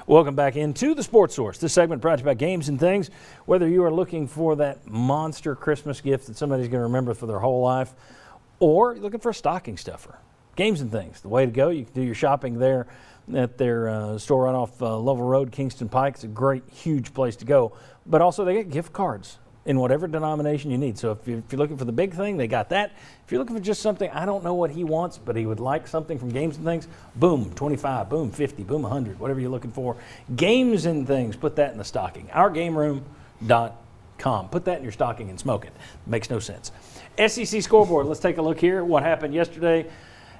Welcome back into the Sports Source. This segment brought to you by Games and Things. Whether you are looking for that monster Christmas gift that somebody's going to remember for their whole life, or you're looking for a stocking stuffer, Games and Things, the way to go. You can do your shopping there at their store right off Lovell Road, Kingston Pike. It's a great, huge place to go. But also they get gift cards in whatever denomination you need. So if you're looking for the big thing, they got that. If you're looking for just something, I don't know what he wants, but he would like something from Games and Things, boom, 25, boom, 50, boom, 100, whatever you're looking for. Games and Things, put that in the stocking. OurGameRoom.com. Put that in your stocking and smoke it. Makes no sense. SEC scoreboard, let's take a look here. What happened yesterday?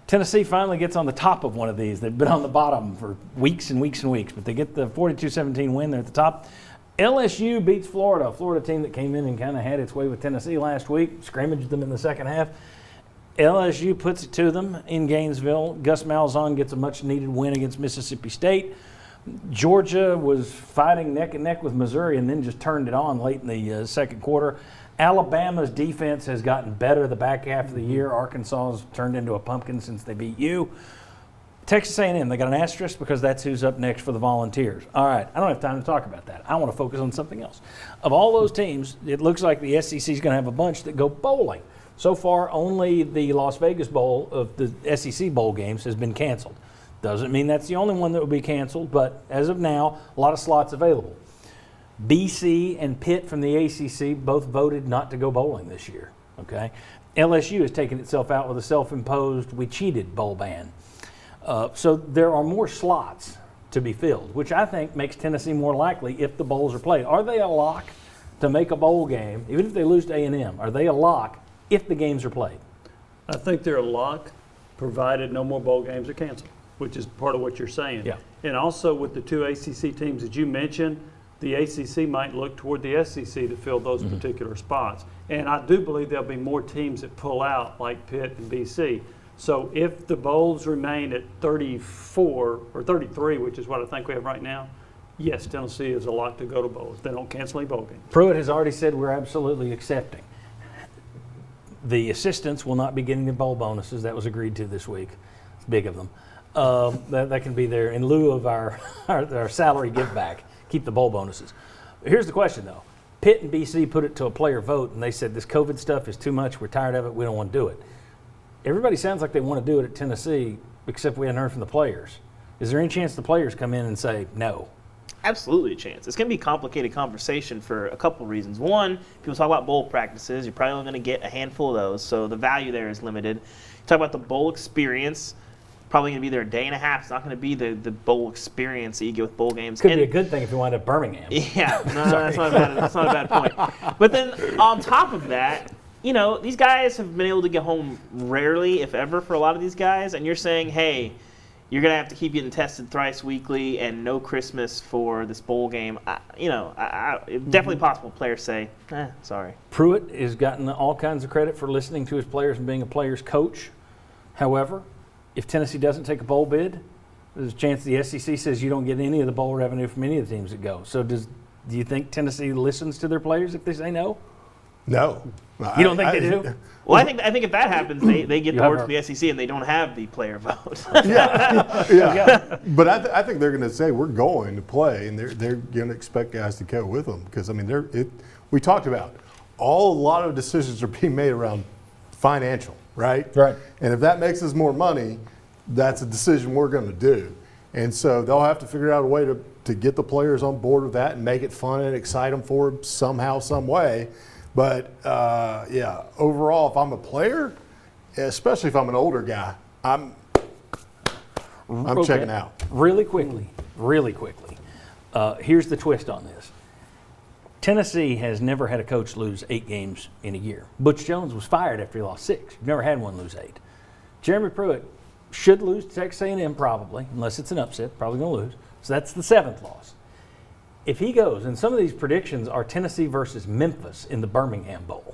Tennessee finally gets on the top of one of these. They've been on the bottom for weeks and weeks and weeks, but they get the 42-17 win. They're at the top. LSU beats Florida, a Florida team that came in and kind of had its way with Tennessee last week, scrimmaged them in the second half. LSU puts it to them in Gainesville. Gus Malzahn gets a much-needed win against Mississippi State. Georgia was fighting neck and neck with Missouri and then just turned it on late in the second quarter. Alabama's defense has gotten better the back half of the year. Arkansas has turned into a pumpkin since they beat you. Texas A&M, they got an asterisk because that's who's up next for the Volunteers. All right, I don't have time to talk about that. I want to focus on something else. Of all those teams, it looks like the SEC is going to have a bunch that go bowling. So far, only the Las Vegas Bowl of the SEC bowl games has been canceled. Doesn't mean that's the only one that will be canceled, but as of now, a lot of slots available. BC and Pitt from the ACC both voted not to go bowling this year. Okay, LSU has taken itself out with a self-imposed "we cheated" bowl ban. So there are more slots to be filled, which I think makes Tennessee more likely if the bowls are played. Are they a lock to make a bowl game, even if they lose to A&M? Are they a lock if the games are played? I think they're a lock, provided no more bowl games are canceled, which is part of what you're saying. Yeah. And also with the two ACC teams that you mentioned, the ACC might look toward the SEC to fill those particular spots. And I do believe there'll be more teams that pull out, like Pitt and BC. So if the bowls remain at 34 or 33, which is what I think we have right now, yes, Tennessee is a lock to go to bowls. They don't cancel any bowl games. Pruitt has already said we're absolutely accepting. The assistants will not be getting the bowl bonuses. That was agreed to this week. It's big of them. That can be there in lieu of our salary give back. Keep the bowl bonuses. Here's the question, though. Pitt and BC put it to a player vote, and they said this COVID stuff is too much. We're tired of it. We don't want to do it. Everybody sounds like they want to do it at Tennessee, except we hadn't heard from the players. Is there any chance the players come in and say no? Absolutely a chance. It's going to be a complicated conversation for a couple of reasons. One, people talk about bowl practices. You're probably only going to get a handful of those, so the value there is limited. You talk about the bowl experience. Probably going to be there a day and a half. It's not going to be the bowl experience that you get with bowl games. Could be a good thing if you wind up Birmingham. Yeah, no, that's not a bad point. But then on top of that, you know, these guys have been able to get home rarely, if ever, for a lot of these guys. And you're saying, hey, you're going to have to keep getting tested thrice weekly and no Christmas for this bowl game. It's definitely possible players say, sorry. Pruitt has gotten all kinds of credit for listening to his players and being a player's coach. However, if Tennessee doesn't take a bowl bid, there's a chance the SEC says you don't get any of the bowl revenue from any of the teams that go. So do you think Tennessee listens to their players if they say no? No. You don't think they do? Well, I think if that happens, they get the word from the SEC and they don't have the player vote. Yeah. But I think they're going to say we're going to play, and they're going to expect guys to go with them because I mean we talked about a lot of decisions are being made around financial, right? Right. And if that makes us more money, that's a decision we're going to do, and so they'll have to figure out a way to get the players on board with that and make it fun and excite them for them somehow, some way. But, overall, if I'm a player, especially if I'm an older guy, I'm checking out. Really quickly, here's the twist on this. Tennessee has never had a coach lose 8 games in a year. Butch Jones was fired after he lost 6. You've never had one lose 8. Jeremy Pruitt should lose to Texas A&M probably, unless it's an upset, probably going to lose. So that's the 7th loss. If he goes, and some of these predictions are Tennessee versus Memphis in the Birmingham Bowl.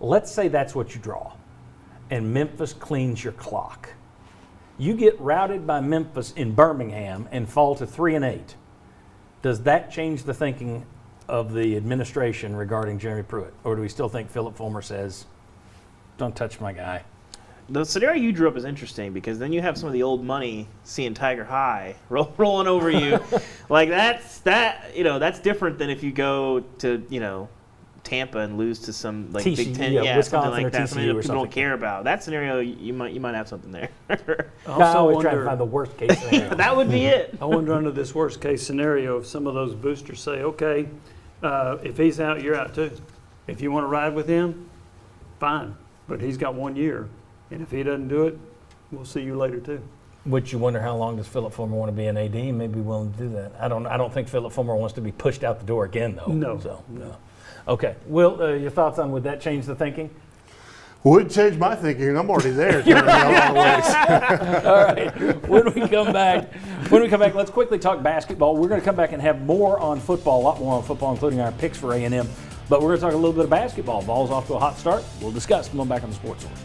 Let's say that's what you draw, and Memphis cleans your clock. You get routed by Memphis in Birmingham and fall to 3-8. Does that change the thinking of the administration regarding Jeremy Pruitt? Or do we still think Philip Fulmer says, don't touch my guy? the scenario you drew up is interesting because then you have some of the old money seeing Tiger High rolling over you. Like that's different than if you go to, Tampa and lose to some like TCU, Big Ten, Wisconsin something like or that, something TCU that or people don't something. care about. That scenario, you might have something there. I always try to find the worst case scenario. That would be it. I wonder under this worst case scenario if some of those boosters say, okay, if he's out, you're out too. If you want to ride with him, fine, but he's got 1 year, and if he doesn't do it, we'll see you later too. Which you wonder how long does Philip Fulmer want to be an AD? He may be willing to do that. I don't think Philip Fulmer wants to be pushed out the door again though. No. So, no. Okay. Will, your thoughts on would that change the thinking? Wouldn't change my thinking. I'm already there. Turning me a lot of ways. All right. When we come back, let's quickly talk basketball. We're going to come back and have more on football, a lot more on football, including our picks for A&M. But we're going to talk a little bit of basketball. Ball's off to a hot start. We'll discuss. Come on back on the Sports Source.